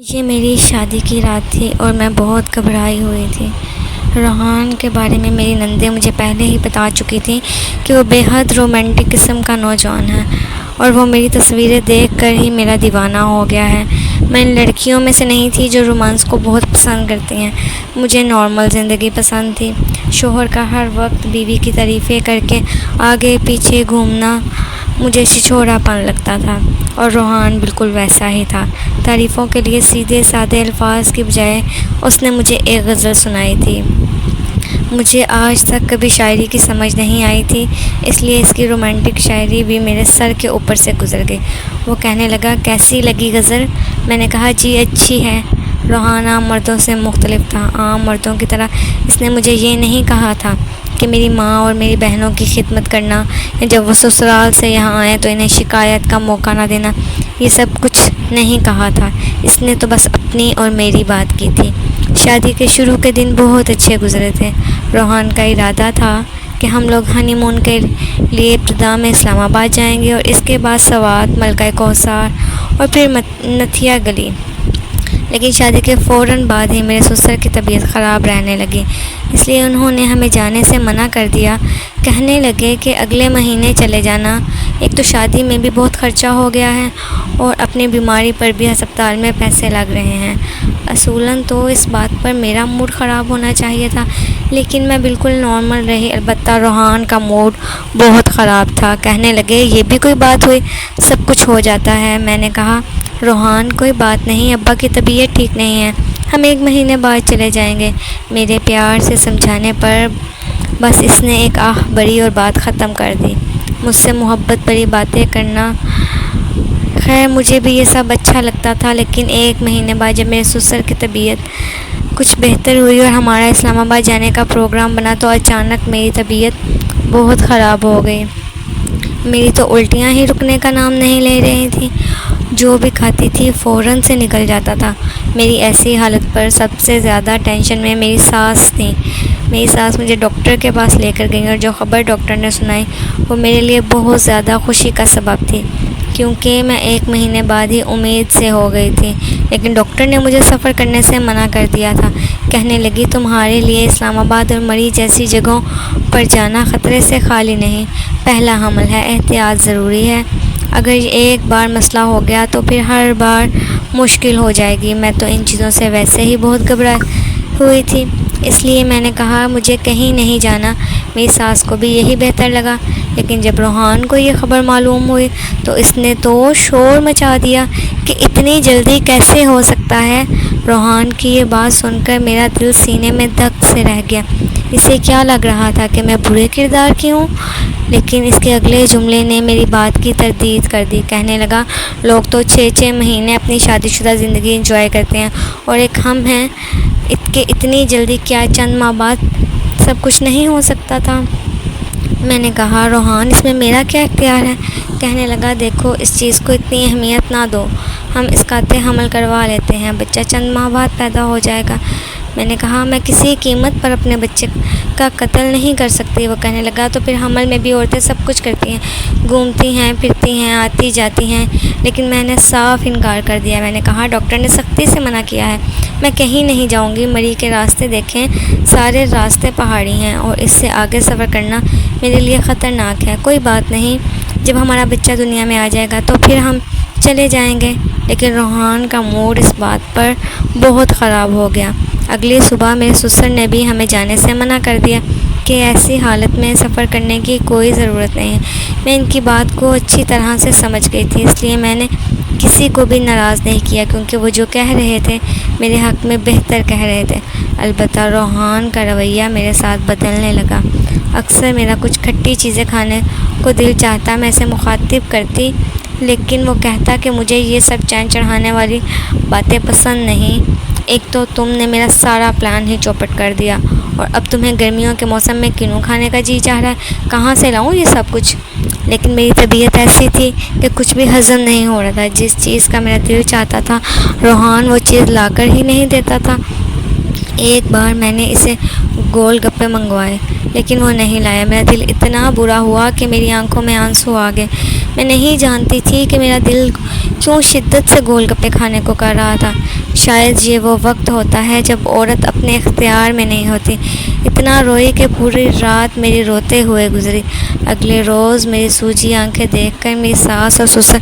یہ میری شادی کی رات تھی اور میں بہت گھبرائی ہوئی تھی۔ روحان کے بارے میں میری نندیں مجھے پہلے ہی بتا چکی تھیں کہ وہ بے حد رومانٹک قسم کا نوجوان ہے اور وہ میری تصویریں دیکھ کر ہی میرا دیوانہ ہو گیا ہے۔ میں ان لڑکیوں میں سے نہیں تھی جو رومانس کو بہت پسند کرتی ہیں۔ مجھے نارمل زندگی پسند تھی۔ شوہر کا ہر وقت بیوی کی تعریفیں کر کے آگے پیچھے گھومنا مجھے چھچھوڑا پن لگتا تھا، اور روحان بالکل ویسا ہی تھا۔ تعریفوں کے لیے سیدھے سادے الفاظ کی بجائے اس نے مجھے ایک غزل سنائی تھی۔ مجھے آج تک کبھی شاعری کی سمجھ نہیں آئی تھی، اس لیے اس کی رومانٹک شاعری بھی میرے سر کے اوپر سے گزر گئی۔ وہ کہنے لگا، کیسی لگی غزل؟ میں نے کہا، جی اچھی ہے۔ روحان عام مردوں سے مختلف تھا۔ عام مردوں کی طرح اس نے مجھے یہ نہیں کہا تھا کہ میری ماں اور میری بہنوں کی خدمت کرنا، یا جب وہ سسرال سے یہاں آئیں تو انہیں شکایت کا موقع نہ دینا، یہ سب کچھ نہیں کہا تھا۔ اس نے تو بس اپنی اور میری بات کی تھی۔ شادی کے شروع کے دن بہت اچھے گزرے تھے۔ روحان کا ارادہ تھا کہ ہم لوگ ہنی مون کے لیے ابتدا میں اسلام آباد جائیں گے اور اس کے بعد سوات، ملکہ کوثر اور پھر نتھیا گلی۔ لیکن شادی کے فوراً بعد ہی میرے سسر کی طبیعت خراب رہنے لگی، اس لیے انہوں نے ہمیں جانے سے منع کر دیا۔ کہنے لگے کہ اگلے مہینے چلے جانا، ایک تو شادی میں بھی بہت خرچہ ہو گیا ہے اور اپنی بیماری پر بھی ہسپتال میں پیسے لگ رہے ہیں۔ اصولاً تو اس بات پر میرا موڈ خراب ہونا چاہیے تھا، لیکن میں بالکل نارمل رہی، البتہ روحان کا موڈ بہت خراب تھا۔ کہنے لگے، یہ بھی کوئی بات ہوئی، سب کچھ ہو جاتا ہے۔ میں نے کہا، روحان کوئی بات نہیں، ابا کی طبیعت ٹھیک نہیں ہے، ہم ایک مہینے بعد چلے جائیں گے۔ میرے پیار سے سمجھانے پر بس اس نے ایک آہ بھری اور بات ختم کر دی۔ مجھ سے محبت بھری باتیں کرنا، خیر مجھے بھی یہ سب اچھا لگتا تھا، لیکن ایک مہینے بعد جب میرے سسر کی طبیعت کچھ بہتر ہوئی اور ہمارا اسلام آباد جانے کا پروگرام بنا تو اچانک میری طبیعت بہت خراب ہو گئی۔ میری تو الٹیاں ہی رکنے کا نام نہیں لے رہی تھیں، جو بھی کھاتی تھی فوراً سے نکل جاتا تھا۔ میری ایسی حالت پر سب سے زیادہ ٹینشن میں میری ساس تھی۔ میری ساس مجھے ڈاکٹر کے پاس لے کر گئیں اور جو خبر ڈاکٹر نے سنائی وہ میرے لیے بہت زیادہ خوشی کا سبب تھی، کیونکہ میں ایک مہینے بعد ہی امید سے ہو گئی تھی۔ لیکن ڈاکٹر نے مجھے سفر کرنے سے منع کر دیا تھا۔ کہنے لگی، تمہارے لیے اسلام آباد اور مری جیسی جگہوں پر جانا خطرے سے خالی نہیں، پہلا حمل ہے، احتیاط ضروری ہے، اگر ایک بار مسئلہ ہو گیا تو پھر ہر بار مشکل ہو جائے گی۔ میں تو ان چیزوں سے ویسے ہی بہت گھبرائی ہوئی تھی، اس لیے میں نے کہا مجھے کہیں نہیں جانا۔ میری ساس کو بھی یہی بہتر لگا، لیکن جب روحان کو یہ خبر معلوم ہوئی تو اس نے تو شور مچا دیا کہ اتنی جلدی کیسے ہو سکتا ہے۔ روحان کی یہ بات سن کر میرا دل سینے میں دھک سے رہ گیا۔ اسے کیا لگ رہا تھا کہ میں برے کردار کی ہوں؟ لیکن اس کے اگلے جملے نے میری بات کی تردید کر دی۔ کہنے لگا، لوگ تو 6 مہینے اپنی شادی شدہ زندگی انجوائے کرتے ہیں اور ایک ہم ہیں کہ اتنی جلدی کیا چند ماہ بعد سب کچھ نہیں ہو سکتا تھا؟ میں نے کہا، روحان اس میں میرا کیا اختیار ہے؟ کہنے لگا، دیکھو اس چیز کو اتنی اہمیت نہ دو، ہم اس کا حمل کروا لیتے ہیں، بچہ چند ماہ بعد پیدا ہو جائے گا۔ میں نے کہا، میں کسی قیمت پر اپنے بچے کا قتل نہیں کر سکتی۔ وہ کہنے لگا، تو پھر حمل میں بھی عورتیں سب کچھ کرتی ہیں، گھومتی ہیں، پھرتی ہیں، آتی جاتی ہیں۔ لیکن میں نے صاف انکار کر دیا۔ میں نے کہا، ڈاکٹر نے سختی سے منع کیا ہے، میں کہیں نہیں جاؤں گی۔ مری کے راستے دیکھیں، سارے راستے پہاڑی ہیں اور اس سے آگے سفر کرنا میرے لیے خطرناک ہے۔ کوئی بات نہیں، جب ہمارا بچہ دنیا میں آ جائے گا تو پھر ہم چلے جائیں گے۔ لیکن روحان کا موڈ اس بات پر بہت خراب ہو گیا۔ اگلی صبح میرے سسر نے بھی ہمیں جانے سے منع کر دیا کہ ایسی حالت میں سفر کرنے کی کوئی ضرورت نہیں ہے۔ میں ان کی بات کو اچھی طرح سے سمجھ گئی تھی، اس لیے میں نے کسی کو بھی ناراض نہیں کیا، کیونکہ وہ جو کہہ رہے تھے میرے حق میں بہتر کہہ رہے تھے۔ البتہ روحان کا رویہ میرے ساتھ بدلنے لگا۔ اکثر میرا کچھ کھٹی چیزیں کھانے کو دل چاہتا، میں اسے مخاطب کرتی، لیکن وہ کہتا کہ مجھے یہ سب چین چڑھانے والی باتیں پسند نہیں۔ ایک تو تم نے میرا سارا پلان ہی چوپٹ کر دیا، اور اب تمہیں گرمیوں کے موسم میں کنوں کھانے کا جی چاہ رہا ہے، کہاں سے لاؤں یہ سب کچھ؟ لیکن میری طبیعت ایسی تھی کہ کچھ بھی ہضم نہیں ہو رہا تھا۔ جس چیز کا میرا دل چاہتا تھا روحان وہ چیز لا کر ہی نہیں دیتا تھا۔ ایک بار میں نے اسے گول گپے منگوائے، لیکن وہ نہیں لایا۔ میرا دل اتنا برا ہوا کہ میری آنکھوں میں آنسو آ گئے۔ میں نہیں جانتی تھی کہ میرا دل کیوں شدت سے گول گپے کھانے کو کر رہا تھا۔ شاید یہ وہ وقت ہوتا ہے جب عورت اپنے اختیار میں نہیں ہوتی۔ اتنا روئی کہ پوری رات میری روتے ہوئے گزری۔ اگلے روز میری سوجی آنکھیں دیکھ کر میری ساس اور سسر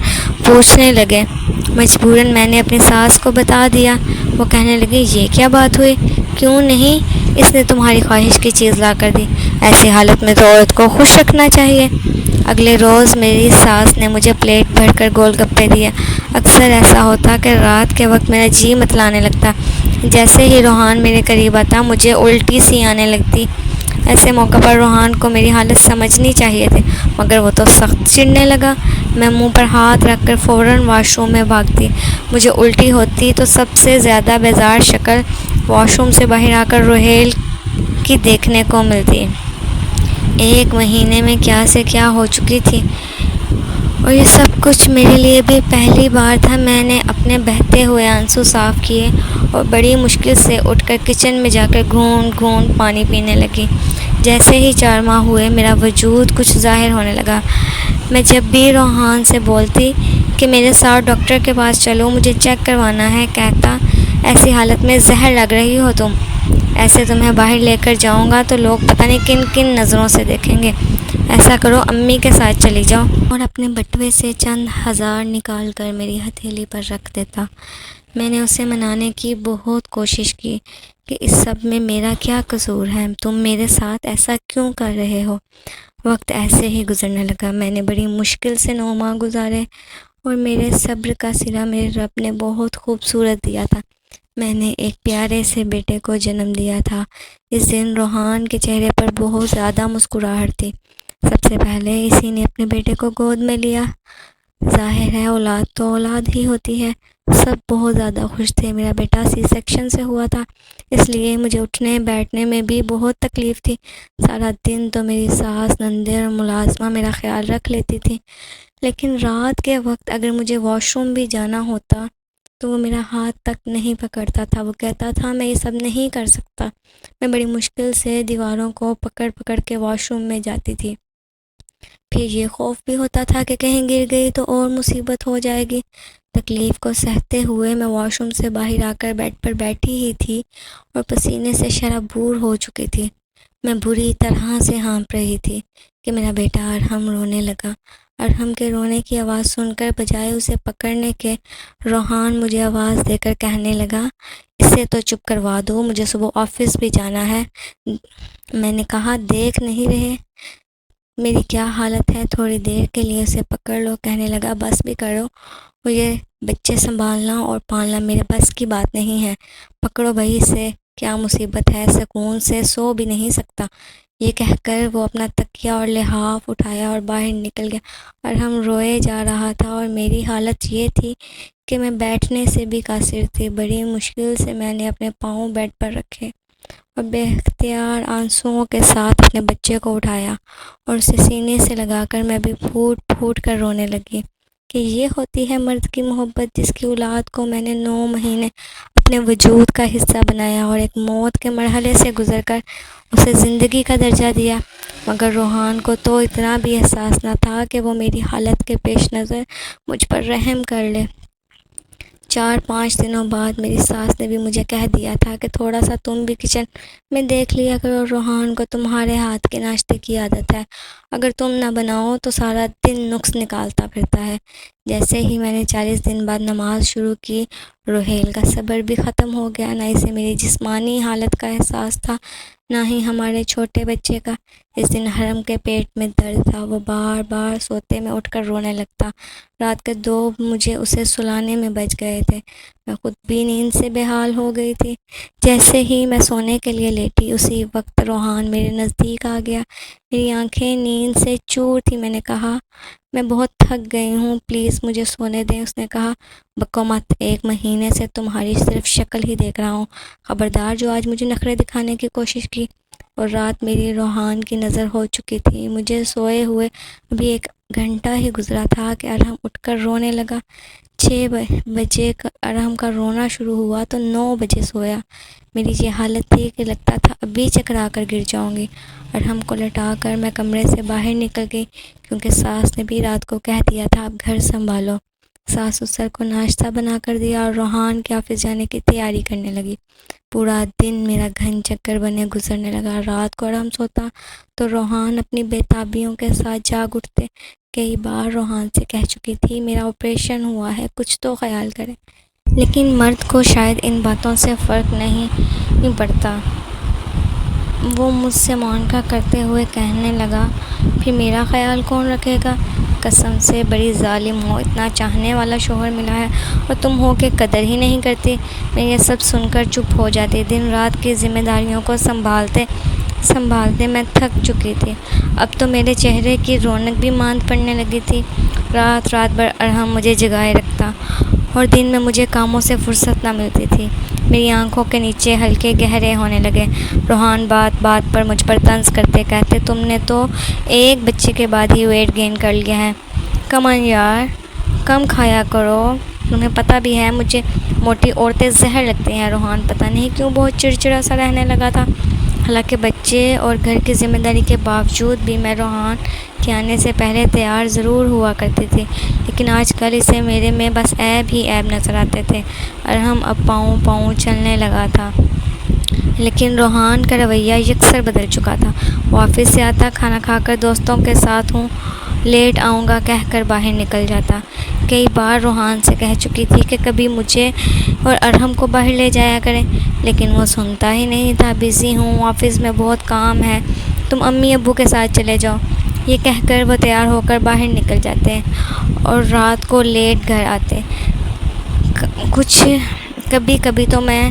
پوچھنے لگے۔ مجبوراً میں نے اپنی ساس کو بتا دیا۔ وہ کہنے لگی، یہ کیا بات ہوئی؟ کیوں نہیں اس نے تمہاری خواہش کی چیز لا کر دی؟ ایسی حالت میں تو عورت کو خوش رکھنا چاہیے۔ اگلے روز میری ساس نے مجھے پلیٹ بھر کر گول گپے دیے۔ اکثر ایسا ہوتا کہ رات کے وقت میرا جی متلانے لگتا۔ جیسے ہی روحان میرے قریب آتا مجھے الٹی سی آنے لگتی۔ ایسے موقع پر روحان کو میری حالت سمجھنی چاہیے تھی، مگر وہ تو سخت چڑھنے لگا۔ میں منہ پر ہاتھ رکھ کر فوراً واش روم میں بھاگتی۔ مجھے الٹی ہوتی تو سب سے زیادہ بیزار شکل واش روم سے باہر آ کر روہیل کی دیکھنے کو ملتی۔ 1 مہینے میں کیا سے کیا ہو چکی تھی، اور یہ سب کچھ میرے لیے بھی پہلی بار تھا۔ میں نے اپنے بہتے ہوئے آنسو صاف کیے اور بڑی مشکل سے اٹھ کر کچن میں جا کر گھونٹ گھونٹ پانی پینے لگی۔ جیسے ہی 4 ماہ ہوئے میرا وجود کچھ ظاہر ہونے لگا۔ میں جب بھی روحان سے بولتی کہ میرے ساتھ ڈاکٹر کے پاس چلو، مجھے چیک کروانا ہے، کہتا، ایسی حالت میں زہر لگ رہی ہو تم، ایسے تمہیں باہر لے کر جاؤں گا تو لوگ پتہ نہیں کن کن نظروں سے دیکھیں گے۔ ایسا کرو، امی کے ساتھ چلی جاؤ۔ اور اپنے بٹوے سے چند ہزار نکال کر میری ہتھیلی پر رکھ دیتا۔ میں نے اسے منانے کی بہت کوشش کی کہ اس سب میں میرا کیا قصور ہے، تم میرے ساتھ ایسا کیوں کر رہے ہو۔ وقت ایسے ہی گزرنے لگا۔ میں نے بڑی مشکل سے 9 ماہ گزارے، اور میرے صبر کا صلہ میرے رب نے بہت خوبصورت دیا تھا۔ میں نے ایک پیارے سے بیٹے کو جنم دیا تھا۔ اس دن روحان کے چہرے پر بہت زیادہ مسکراہٹ تھی۔ سب سے پہلے اسی نے اپنے بیٹے کو گود میں لیا۔ ظاہر ہے اولاد تو اولاد ہی ہوتی ہے۔ سب بہت زیادہ خوش تھے۔ میرا بیٹا سی سیکشن سے ہوا تھا، اس لیے مجھے اٹھنے بیٹھنے میں بھی بہت تکلیف تھی۔ سارا دن تو میری ساس، نندیں اور ملازمہ میرا خیال رکھ لیتی تھی، لیکن رات کے وقت اگر مجھے واش روم بھی جانا ہوتا تو وہ میرا ہاتھ تک نہیں پکڑتا تھا۔ وہ کہتا تھا میں یہ سب نہیں کر سکتا۔ میں بڑی مشکل سے دیواروں کو پکڑ پکڑ کے واش روم میں جاتی تھی۔ پھر یہ خوف بھی ہوتا تھا کہ کہیں گر گئی تو اور مصیبت ہو جائے گی۔ تکلیف کو سہتے ہوئے میں واش روم سے باہر آ کر بیڈ پر بیٹھی ہی تھی اور پسینے سے شرابور ہو چکی تھی۔ میں بری طرح سے ہانپ رہی تھی کہ میرا بیٹا ارحم رونے لگا۔ ارحم کے رونے کی آواز سن کر بجائے اسے پکڑنے کے، روحان مجھے آواز دے کر کہنے لگا، اسے تو چپ کروا دو، مجھے صبح آفس بھی جانا ہے۔ میں نے کہا، دیکھ نہیں رہے میری کیا حالت ہے، تھوڑی دیر کے لیے اسے پکڑ لو۔ کہنے لگا، بس بھی کرو، اور یہ بچے سنبھالنا اور پالنا میرے بس کی بات نہیں ہے۔ پکڑو بھائی اسے، کیا مصیبت ہے، سکون سے سو بھی نہیں سکتا۔ یہ کہہ کر وہ اپنا تکیہ اور لحاف اٹھایا اور باہر نکل گیا۔ اور ہم روئے جا رہا تھا اور میری حالت یہ تھی کہ میں بیٹھنے سے بھی قاصر تھی۔ بڑی مشکل سے میں نے اپنے پاؤں بیڈ پر رکھے اور بے اختیار آنسوؤں کے ساتھ اپنے بچے کو اٹھایا اور اسے سینے سے لگا کر میں بھی پھوٹ پھوٹ کر رونے لگی کہ یہ ہوتی ہے مرد کی محبت، جس کی اولاد کو میں نے 9 مہینے اپنے وجود کا حصہ بنایا اور ایک موت کے مرحلے سے گزر کر اسے زندگی کا درجہ دیا۔ مگر روحان کو تو اتنا بھی احساس نہ تھا کہ وہ میری حالت کے پیش نظر مجھ پر رحم کر لے۔ 4-5 دنوں بعد میری ساس نے بھی مجھے کہہ دیا تھا کہ تھوڑا سا تم بھی کچن میں دیکھ لیا کرو، روحان کو تمہارے ہاتھ کے ناشتے کی عادت ہے، اگر تم نہ بناؤ تو سارا دن نقص نکالتا پھرتا ہے۔ جیسے ہی میں نے 40 دن بعد نماز شروع کی، روہیل کا صبر بھی ختم ہو گیا۔ نہ اسے میری جسمانی حالت کا احساس تھا، نہ ہی ہمارے چھوٹے بچے کا۔ اس دن حرم کے پیٹ میں درد تھا، وہ بار بار سوتے میں اٹھ کر رونے لگتا۔ رات کے 2 مجھے اسے سلانے میں بج گئے تھے۔ میں خود بھی نیند سے بے حال ہو گئی تھی۔ جیسے ہی میں سونے کے لیے لیٹی، اسی وقت روحان میرے نزدیک آ گیا۔ میری آنکھیں نیند سے چور تھی۔ میں نے کہا، میں بہت تھک گئی ہوں، پلیز مجھے سونے دیں۔ اس نے کہا، بکو مت، 1 مہینے سے تمہاری صرف شکل ہی دیکھ رہا ہوں، خبردار جو آج مجھے نخرے دکھانے کی کوشش کی۔ اور رات میری روحان کی نظر ہو چکی تھی۔ مجھے سوئے ہوئے ابھی 1 گھنٹہ ہی گزرا تھا کہ ارحم اٹھ کر رونے لگا۔ 6 بجے ارحم کا رونا شروع ہوا تو 9 بجے سویا۔ میری یہ حالت تھی کہ لگتا تھا ابھی چکرا کر گر جاؤں گی۔ ارحم کو لٹا کر میں کمرے سے باہر نکل گئی، کیونکہ ساس نے بھی رات کو کہہ دیا تھا اب گھر سنبھالو۔ ساس سسر کو ناشتہ بنا کر دیا اور روحان کے آفس جانے کی تیاری کرنے لگی۔ پورا دن میرا گھن چکر بنے گزرنے لگا۔ رات کو ارحم سوتا تو روحان اپنی بے تابیوں کے ساتھ جاگ اٹھتے۔ کئی بار روحان سے کہہ چکی تھی میرا آپریشن ہوا ہے، کچھ تو خیال کرے، لیکن مرد کو شاید ان باتوں سے فرق نہیں پڑتا۔ وہ مجھ سے معانقہ کرتے ہوئے کہنے لگا پھر میرا خیال کون رکھے گا؟ قسم سے بڑی ظالم ہو، اتنا چاہنے والا شوہر ملا ہے اور تم ہو کے قدر ہی نہیں کرتی۔ میں یہ سب سن کر چپ ہو جاتی۔ دن رات کی ذمہ داریوں کو سنبھالتے میں تھک چکی تھی۔ اب تو میرے چہرے کی رونق بھی ماند پڑنے لگی تھی۔ رات بھر ارحم مجھے جگائے رکھتا اور دن میں مجھے کاموں سے فرصت نہ ملتی تھی۔ میری آنکھوں کے نیچے ہلکے گہرے ہونے لگے۔ روحان بات بات پر مجھ پر طنز کرتے کہتے تم نے تو 1 بچے کے بعد ہی ویٹ گین کر لیا ہے، کمان یار، کم کھایا کرو، تمہیں پتہ بھی ہے مجھے موٹی عورتیں زہر لگتی ہیں۔ روحان پتہ نہیں کیوں بہت چڑچڑا سا رہنے لگا تھا۔ حالانکہ بچے اور گھر کی ذمہ داری کے باوجود بھی میں روحان کے آنے سے پہلے تیار ضرور ہوا کرتی تھی، لیکن آج کل اسے میرے میں بس عیب ہی عیب نظر آتے تھے۔ ارحم اب پاؤں چلنے لگا تھا، لیکن روحان کا رویہ یکسر بدل چکا تھا۔ وہ آفس سے آتا، کھانا کھا کر دوستوں کے ساتھ ہوں، لیٹ آؤں گا کہہ کر باہر نکل جاتا۔ کئی بار روحان سے کہہ چکی تھی کہ کبھی مجھے اور ارحم کو باہر لے جایا کریں، لیکن وہ سنتا ہی نہیں تھا۔ بزی ہوں، آفس میں بہت کام ہے، تم امی ابو کے ساتھ چلے جاؤ، یہ کہہ کر وہ تیار ہو کر باہر نکل جاتے اور رات کو لیٹ گھر آتے۔ کبھی تو میں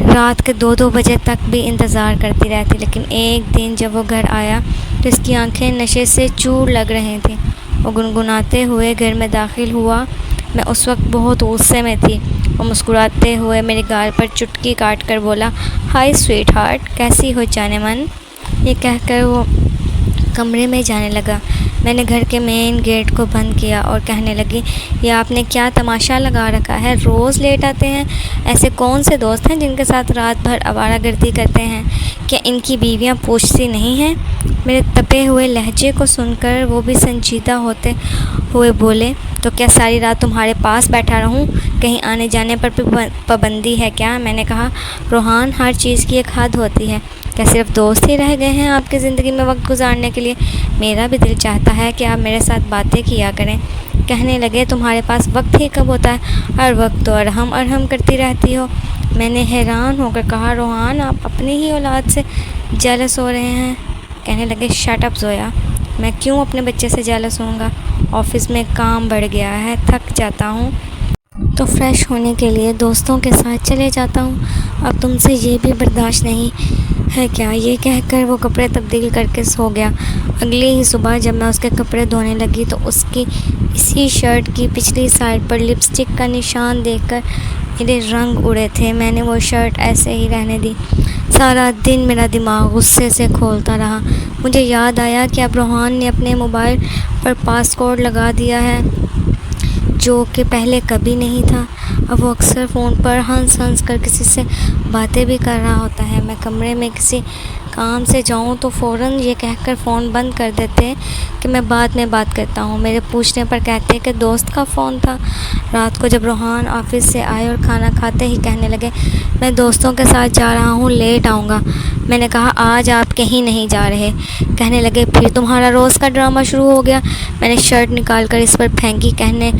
رات کے 2 بجے تک بھی انتظار کرتی رہتی، لیکن ایک دن جب وہ گھر آیا تو اس کی آنکھیں نشے سے چور لگ رہی تھیں۔ وہ گنگناتے ہوئے گھر میں داخل ہوا۔ میں اس وقت بہت غصے میں تھی۔ وہ مسکراتے ہوئے میرے گال پر چٹکی کاٹ کر بولا ہائی سویٹ ہارٹ، کیسی ہو جانے من؟ یہ کہہ کر وہ کمرے میں جانے لگا۔ میں نے گھر کے مین گیٹ کو بند کیا اور کہنے لگی یہ آپ نے کیا تماشا لگا رکھا ہے؟ روز لیٹ آتے ہیں۔ ایسے کون سے دوست ہیں جن کے ساتھ رات بھر آوارہ گردی کرتے ہیں؟ کیا ان کی بیویاں پوچھتی نہیں ہیں؟ میرے تپے ہوئے لہجے کو سن کر وہ بھی سنجیدہ ہوتے ہوئے بولے تو کیا ساری رات تمہارے پاس بیٹھا رہوں؟ کہیں آنے جانے پر پابندی ہے کیا؟ میں نے کہا روحان، ہر چیز کی ایک حد ہوتی ہے، کیا صرف دوست ہی رہ گئے ہیں آپ کی زندگی میں وقت گزارنے کے لیے؟ میرا بھی دل چاہتا ہے کہ آپ میرے ساتھ باتیں کیا کریں۔ کہنے لگے تمہارے پاس وقت ہی کب ہوتا ہے، ہر وقت تو ارحم کرتی رہتی ہو۔ میں نے حیران ہو کر کہا روحان، آپ اپنی ہی اولاد سے جیلس ہو رہے ہیں؟ کہنے لگے شٹ اپ زویا، میں کیوں اپنے بچے سے جیلس ہوں گا؟ آفس میں کام بڑھ گیا ہے، تھک جاتا ہوں تو فریش ہونے کے لیے دوستوں کے ساتھ چلے جاتا ہوں، اب تم سے یہ بھی برداشت نہیں ہے کیا؟ یہ کہہ کر وہ کپڑے تبدیل کر کے سو گیا۔ اگلی ہی صبح جب میں اس کے کپڑے دھونے لگی تو اس کی اسی شرٹ کی پچھلی سائڈ پر لپسٹک کا نشان دیکھ کر میرے رنگ اڑے تھے۔ میں نے وہ شرٹ ایسے ہی رہنے دی۔ سارا دن میرا دماغ غصے سے کھولتا رہا۔ مجھے یاد آیا کہ اب روحان نے اپنے موبائل پر پاسورڈ لگا دیا ہے، جو کہ پہلے کبھی نہیں تھا۔ اب وہ اکثر فون پر ہنس کر کسی سے باتیں بھی کر رہا ہوتا ہے۔ میں کمرے میں کسی کام سے جاؤں تو فوراً یہ کہہ کر فون بند کر دیتے کہ میں بعد میں بات کرتا ہوں۔ میرے پوچھنے پر کہتے کہ دوست کا فون تھا۔ رات کو جب روحان آفس سے آئے اور کھانا کھاتے ہی کہنے لگے میں دوستوں کے ساتھ جا رہا ہوں، لیٹ آؤں گا۔ میں نے کہا آج آپ کہیں نہیں جا رہے۔ کہنے لگے پھر تمہارا روز کا ڈرامہ شروع ہو گیا۔ میں نے شرٹ نکال کر اس پر پھینکی، کہنے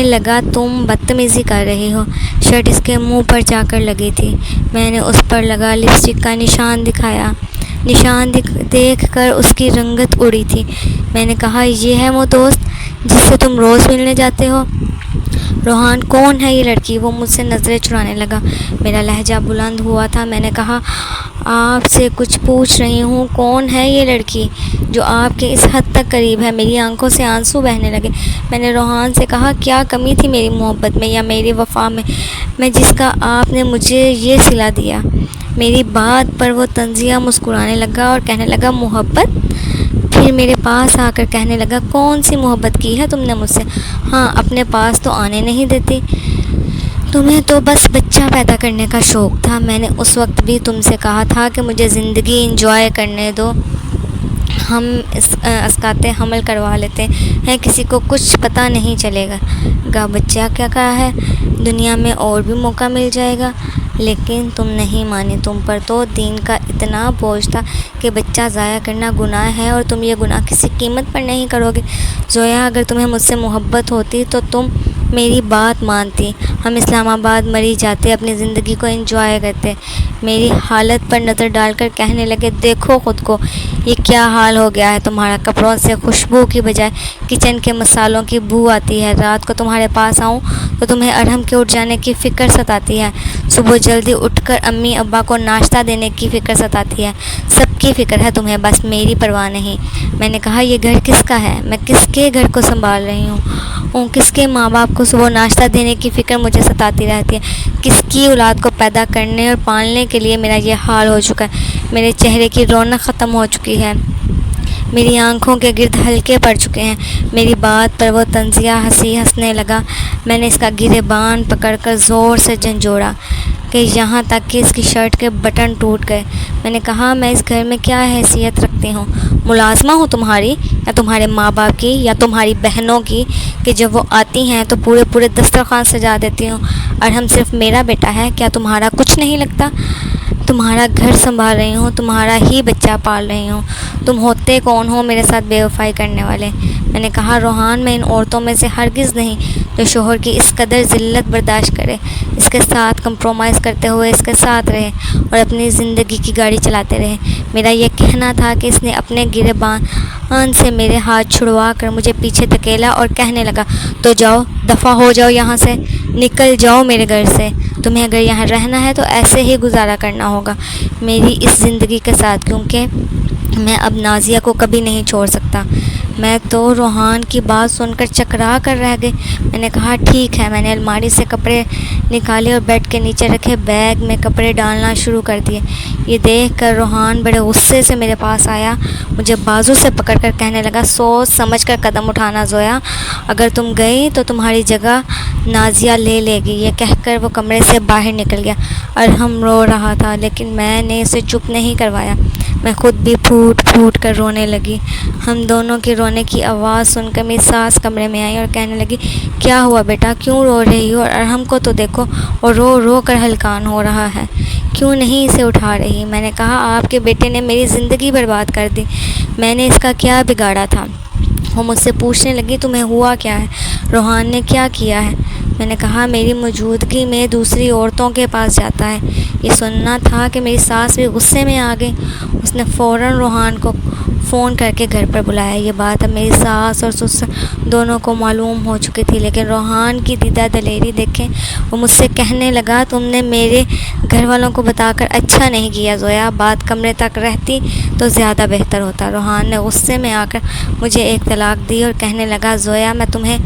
لگا تم بدتمیزی کر رہی ہو۔ شرٹ اس کے منہ پر جا کر لگی تھی۔ میں نے اس پر لگا لپسٹک کا نشان دکھایا۔ نشان دیکھ کر اس کی رنگت اڑی تھی۔ میں نے کہا یہ ہے وہ دوست جس سے تم روز ملنے جاتے ہو؟ روحان کون ہے یہ لڑکی؟ وہ مجھ سے نظریں چرانے لگا۔ میرا لہجہ بلند ہوا تھا۔ میں نے کہا آپ سے کچھ پوچھ رہی ہوں، کون ہے یہ لڑکی جو آپ کے اس حد تک قریب ہے؟ میری آنکھوں سے آنسو بہنے لگے۔ میں نے روحان سے کہا کیا کمی تھی میری محبت میں یا میری وفا میں جس کا آپ نے مجھے یہ صلہ دیا؟ میری بات پر وہ طنزیہ مسکرانے لگا اور کہنے لگا محبت؟ پھر میرے پاس آ کر کہنے لگا کون سی محبت کی ہے تم نے مجھ سے؟ ہاں، اپنے پاس تو آنے نہیں دیتی، تمہیں تو بس بچہ پیدا کرنے کا شوق تھا۔ میں نے اس وقت بھی تم سے کہا تھا کہ مجھے زندگی انجوائے کرنے دو، ہم اسقاط حمل کروا لیتے ہیں، کسی کو کچھ پتہ نہیں چلے گا بچہ کیا کہا ہے، دنیا میں اور بھی موقع مل جائے گا۔ لیکن تم نہیں مانی، تم پر تو دین کا اتنا بوجھ تھا کہ بچہ ضائع کرنا گناہ ہے اور تم یہ گناہ کسی قیمت پر نہیں کرو گے۔ زویا، اگر تمہیں مجھ سے محبت ہوتی تو تم میری بات مانتی، ہم اسلام آباد مری جاتے، اپنی زندگی کو انجوائے کرتے۔ میری حالت پر نظر ڈال کر کہنے لگے دیکھو خود کو، یہ کیا حال ہو گیا ہے تمہارا، کپڑوں سے خوشبو کی بجائے کچن کے مسالوں کی بو آتی ہے، رات کو تمہارے پاس آؤں تو تمہیں ارحم کے اٹھ جانے کی فکر ستاتی ہے، صبح جلدی اٹھ کر امی ابا کو ناشتہ دینے کی فکر ستاتی ہے، سب کی فکر ہے تمہیں، بس میری پرواہ نہیں۔ میں نے کہا یہ گھر کس کا ہے؟ میں کس کے گھر کو سنبھال رہی ہوں؟ کس کے ماں باپ کو صبح ناشتہ دینے کی فکر مجھے ستاتی رہتی ہے؟ کس کی اولاد کو پیدا کرنے اور پالنے کے لیے میرا یہ حال ہو چکا ہے؟ میرے چہرے کی رونق ختم ہو چکی ہے، میری آنکھوں کے گرد ہلکے پڑ چکے ہیں۔ میری بات پر وہ طنزیہ ہنسنے لگا۔ میں نے اس کا گریبان پکڑ کر زور سے جھنجھوڑا کہ یہاں تک کہ اس کی شرٹ کے بٹن ٹوٹ گئے۔ میں نے کہا میں اس گھر میں کیا حیثیت رکھتی ہوں؟ ملازمہ ہوں تمہاری، یا تمہارے ماں باپ کی، یا تمہاری بہنوں کی کہ جب وہ آتی ہیں تو پورے دسترخوان سجا دیتی ہوں؟ اور ہم صرف میرا بیٹا ہے، کیا تمہارا کچھ نہیں لگتا؟ تمہارا گھر سنبھال رہی ہوں، تمہارا ہی بچہ پال رہی ہوں، تم ہوتے کون ہو میرے ساتھ بے وفائی کرنے والے؟ میں نے کہا روحان، میں ان عورتوں میں سے ہرگز نہیں جو شوہر کی اس قدر ذلت برداشت کرے، اس کے ساتھ کمپرومائز کرتے ہوئے اس کے ساتھ رہے اور اپنی زندگی کی گاڑی چلاتے رہے۔ میرا یہ کہنا تھا کہ اس نے اپنے گریبان سے میرے ہاتھ چھڑوا کر مجھے پیچھے دھکیلا اور کہنے لگا تو جاؤ، دفع ہو جاؤ یہاں سے، نکل جاؤ میرے گھر سے، تمہیں اگر یہاں رہنا ہے تو ایسے ہی گزارا کرنا ہوگا میری اس زندگی کے ساتھ، کیونکہ میں اب نازیہ کو کبھی نہیں چھوڑ سکتا۔ میں تو روحان کی بات سن کر چکرا کر رہ گئی۔ میں نے کہا ٹھیک ہے۔ میں نے الماری سے کپڑے نکالے اور بیڈ کے نیچے رکھے بیگ میں کپڑے ڈالنا شروع کر دیے۔ یہ دیکھ کر روحان بڑے غصے سے میرے پاس آیا، مجھے بازو سے پکڑ کر کہنے لگا سوچ سمجھ کر قدم اٹھانا زویا، اگر تم گئی تو تمہاری جگہ نازیہ لے گی۔ یہ کہہ کر وہ کمرے سے باہر نکل گیا۔ ارحم رو رہا تھا لیکن میں نے اسے چپ نہیں کروایا، میں خود بھی پھوٹ پھوٹ کر رونے لگی۔ ہم دونوں کے رونے کی آواز سن کر میری ساس کمرے میں آئی اور کہنے لگی کیا ہوا بیٹا، کیوں رو رہی ہو؟ اور ارحم کو تو دیکھو، اور رو رو کر ہلکان ہو رہا ہے، کیوں نہیں اسے اٹھا رہی؟ میں نے کہا آپ کے بیٹے نے میری زندگی برباد کر دی، میں نے اس کا کیا بگاڑا تھا؟ وہ مجھ سے پوچھنے لگی تمہیں ہوا کیا ہے، روحان نے کیا کیا ہے؟ میں نے کہا میری موجودگی میں دوسری عورتوں کے پاس جاتا ہے۔ یہ سننا تھا کہ میری ساس بھی غصے میں آ گئی، اس نے فوراً روحان کو فون کر کے گھر پر بلایا۔ یہ بات اب میری ساس اور سسر دونوں کو معلوم ہو چکی تھی، لیکن روحان کی دیدہ دلیری دیکھیں، وہ مجھ سے کہنے لگا تم نے میرے گھر والوں کو بتا کر اچھا نہیں کیا زویا، بات کمرے تک رہتی تو زیادہ بہتر ہوتا۔ روحان نے غصے میں آ کر مجھے ایک طلاق دی اور کہنے لگا زویا میں تمہیں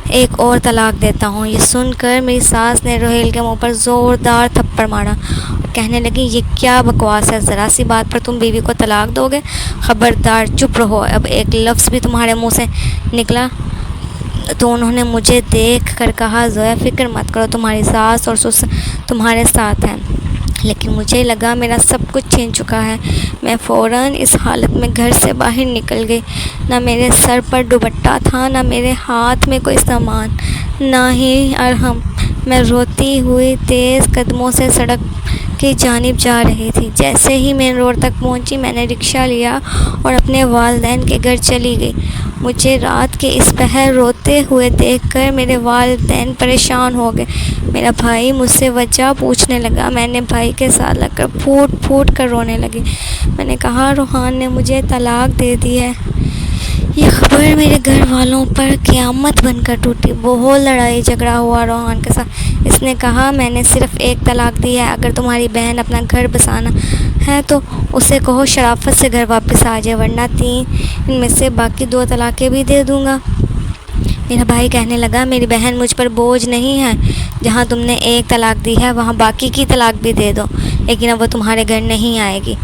ایک اور طلاق دیتا ہوں۔ یہ سن کر میری ساس نے روہیل کے منہ پر زوردار تھپڑ مارا اور کہنے لگی یہ کیا بکواس ہے، ذرا سی بات پر تم بیوی کو طلاق دو گے؟ خبردار چپ رہو، اب ایک لفظ بھی تمہارے منہ سے نکلا تو انہوں نے مجھے دیکھ کر کہا زویا فکر مت کرو، تمہاری ساس اور سسر تمہارے ساتھ ہیں۔ لیکن مجھے لگا میرا سب کچھ چھین چکا ہے۔ میں فوراً اس حالت میں گھر سے باہر نکل گئی، نہ میرے سر پر دوپٹہ تھا، نہ میرے ہاتھ میں کوئی سامان، نہ ہی ارحم۔ میں روتی ہوئی تیز قدموں سے سڑک کی جانب جا رہی تھی۔ جیسے ہی مین روڈ تک پہنچی میں نے رکشہ لیا اور اپنے والدین کے گھر چلی گئی۔ مجھے رات کے اس پہر روتے ہوئے دیکھ کر میرے والدین پریشان ہو گئے۔ میرا بھائی مجھ سے وجہ پوچھنے لگا، میں نے بھائی کے ساتھ لگ کر پھوٹ پھوٹ کر رونے لگی۔ میں نے کہا روحان نے مجھے طلاق دے دی ہے، یہ خبر میرے گھر والوں پر قیامت بن کر ٹوٹی۔ بہت لڑائی جھگڑا ہوا روحان کے ساتھ۔ اس نے کہا میں نے صرف ایک طلاق دی ہے، اگر تمہاری بہن اپنا گھر بسانا ہے تو اسے کہو شرافت سے گھر واپس آ جائے، ورنہ 3 میں سے باقی 2 طلاقیں بھی دے دوں گا۔ میرا بھائی کہنے لگا میری بہن مجھ پر بوجھ نہیں ہے، جہاں تم نے 1 طلاق دی ہے وہاں باقی کی طلاق بھی دے دو، لیکن اب وہ تمہارے گھر نہیں آئے گی۔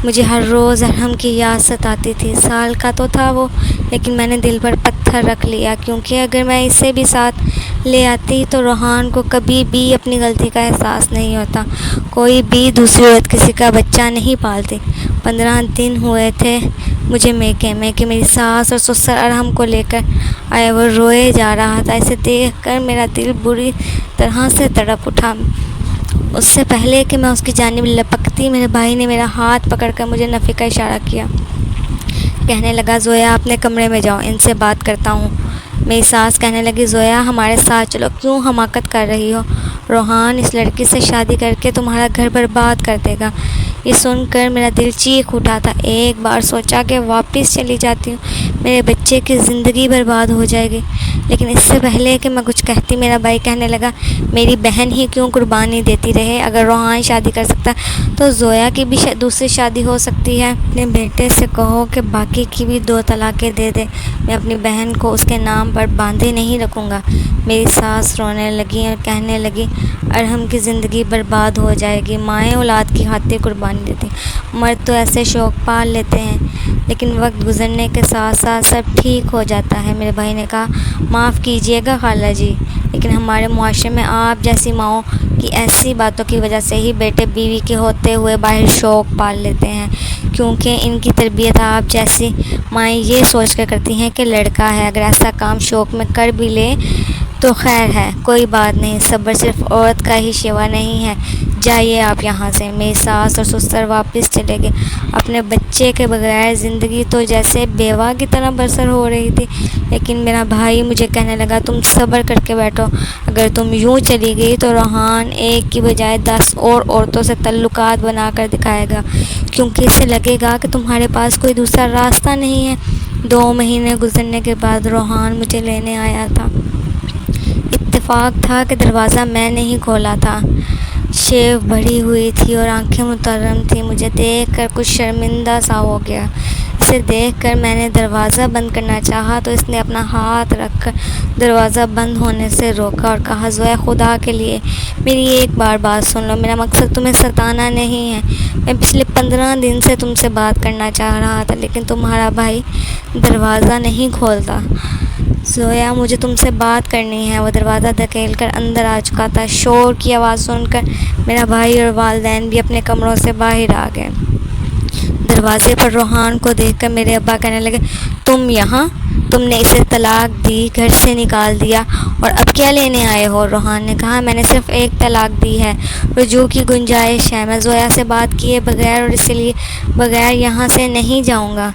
مجھے ہر روز ارحم کی یاد ستاتی تھی۔ سال کا تو تھا وہ، لیکن میں نے دل پر پتھر رکھ لیا، کیونکہ اگر میں اسے بھی ساتھ لے آتی تو روحان کو کبھی بھی اپنی غلطی کا احساس نہیں ہوتا۔ کوئی بھی دوسری عورت کسی کا بچہ نہیں پالتی۔ 15 دن ہوئے تھے مجھے میکے میں کہ میری ساس اور سسر ارحم کو لے کر آئے۔ وہ روئے جا رہا تھا، اسے دیکھ کر میرا دل بری طرح سے تڑپ اٹھا۔ اس سے پہلے کہ میں اس کی جانب لپکتی، میرے بھائی نے میرا ہاتھ پکڑ کر مجھے نفی کا اشارہ کیا۔ کہنے لگا زویا اپنے کمرے میں جاؤ، ان سے بات کرتا ہوں۔ میری ساس کہنے لگی زویا ہمارے ساتھ چلو، کیوں حماقت کر رہی ہو؟ روحان اس لڑکی سے شادی کر کے تمہارا گھر برباد کر دے گا۔ یہ سن کر میرا دل چیخ اٹھا تھا۔ ایک بار سوچا کہ واپس چلی جاتی ہوں، میرے بچے کی زندگی برباد ہو جائے گی، لیکن اس سے پہلے کہ میں کچھ کہتی میرا بھائی کہنے لگا میری بہن ہی کیوں قربانی دیتی رہے؟ اگر روحان شادی کر سکتا تو زویا کی بھی دوسری شادی ہو سکتی ہے۔ اپنے بیٹے سے کہو کہ باقی کی بھی 2 طلاقیں دے دے، میں اپنی بہن کو اس کے نام پر باندھے نہیں رکھوں گا۔ میری ساس رونے لگی اور کہنے لگی ارحم کی زندگی برباد ہو جائے گی، مائیں اولاد کی خاطر قربانی دیتی، مرد تو ایسے شوق پال لیتے ہیں، لیکن وقت گزرنے کے ساتھ ساتھ سب ٹھیک ہو جاتا ہے۔ میرے بھائی نے کہا معاف کیجیے گا خالہ جی، لیکن ہمارے معاشرے میں آپ جیسی ماؤں کی ایسی باتوں کی وجہ سے ہی بیٹے بیوی کے ہوتے ہوئے باہر شوق پال لیتے ہیں، کیونکہ ان کی تربیت آپ جیسی مائیں یہ سوچ کر کرتی ہیں کہ لڑکا ہے، اگر ایسا کام شوق میں کر بھی لے تو خیر ہے، کوئی بات نہیں، صبر صرف عورت کا ہی شیوا نہیں ہے، جائیے آپ یہاں سے۔ میری ساس اور سسر واپس چلے گئے۔ اپنے بچے کے بغیر زندگی تو جیسے بیوہ کی طرح بسر ہو رہی تھی، لیکن میرا بھائی مجھے کہنے لگا تم صبر کر کے بیٹھو، اگر تم یوں چلی گئی تو روحان 1 کی بجائے 10 اور عورتوں سے تعلقات بنا کر دکھائے گا، کیونکہ اسے لگے گا کہ تمہارے پاس کوئی دوسرا راستہ نہیں ہے۔ 2 مہینے گزرنے کے بعد روحان مجھے لینے آیا تھا۔ اتفاق تھا کہ دروازہ میں نے ہی کھولا تھا۔ شیو بڑھی ہوئی تھی اور آنکھیں مترم تھیں۔ مجھے دیکھ کر کچھ شرمندہ سا ہو گیا۔ اسے دیکھ کر میں نے دروازہ بند کرنا چاہا تو اس نے اپنا ہاتھ رکھ کر دروازہ بند ہونے سے روکا اور کہا زویا خدا کے لیے میری ایک بار بات سن لو، میرا مقصد تمہیں ستانا نہیں ہے، میں پچھلے 15 دن سے تم سے بات کرنا چاہ رہا تھا، لیکن تمہارا بھائی دروازہ نہیں کھولتا۔ زویا مجھے تم سے بات کرنی ہے۔ وہ دروازہ دھکیل کر اندر آ چکا تھا۔ شور کی آواز سن کر میرا بھائی اور والدین بھی اپنے کمروں سے باہر آ گئے۔ دروازے پر روحان کو دیکھ کر میرے ابا کہنے لگے تم یہاں، تم نے اسے طلاق دی، گھر سے نکال دیا اور اب کیا لینے آئے ہو؟ روحان نے کہا میں نے صرف 1 طلاق دی ہے، رجوع کی گنجائش ہے، میں زویا سے بات کیے بغیر اور اسی لیے بغیر یہاں سے نہیں جاؤں گا۔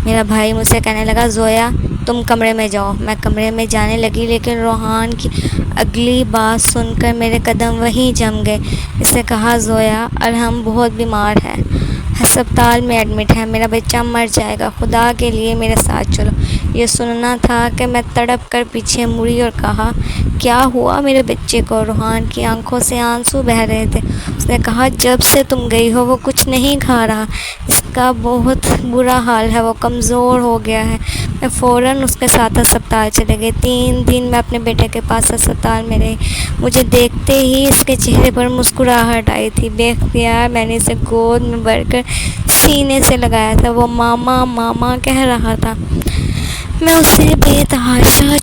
میرا بھائی مجھ سے کہنے لگا زویا تم کمرے میں جاؤ۔ میں کمرے میں جانے لگی، لیکن روحان کی اگلی بات سن کر میرے قدم وہیں جم گئے۔ اس نے کہا زویا ارحم بہت بیمار ہے، ہسپتال میں ایڈمٹ ہے، میرا بچہ مر جائے گا، خدا کے لیے میرے ساتھ چلو۔ یہ سننا تھا کہ میں تڑپ کر پیچھے مڑی اور کہا کیا ہوا میرے بچے کو؟ روحان کی آنکھوں سے آنسو بہہ رہے تھے۔ اس نے کہا جب سے تم گئی ہو وہ کچھ نہیں کھا رہا، اس کا بہت برا حال ہے، وہ کمزور ہو گیا ہے۔ میں فوراً اس کے ساتھ ہسپتال چلے گئی۔ 3 دن میں اپنے بیٹے کے پاس ہسپتال میں رہی۔ مجھے دیکھتے ہی اس کے چہرے پر مسکراہٹ آئی تھی۔ بے اختیار میں نے اسے گود میں بھر کر سینے سے لگایا تھا۔ وہ ماما ماما کہہ رہا تھا۔ میں اسے بے تحاشا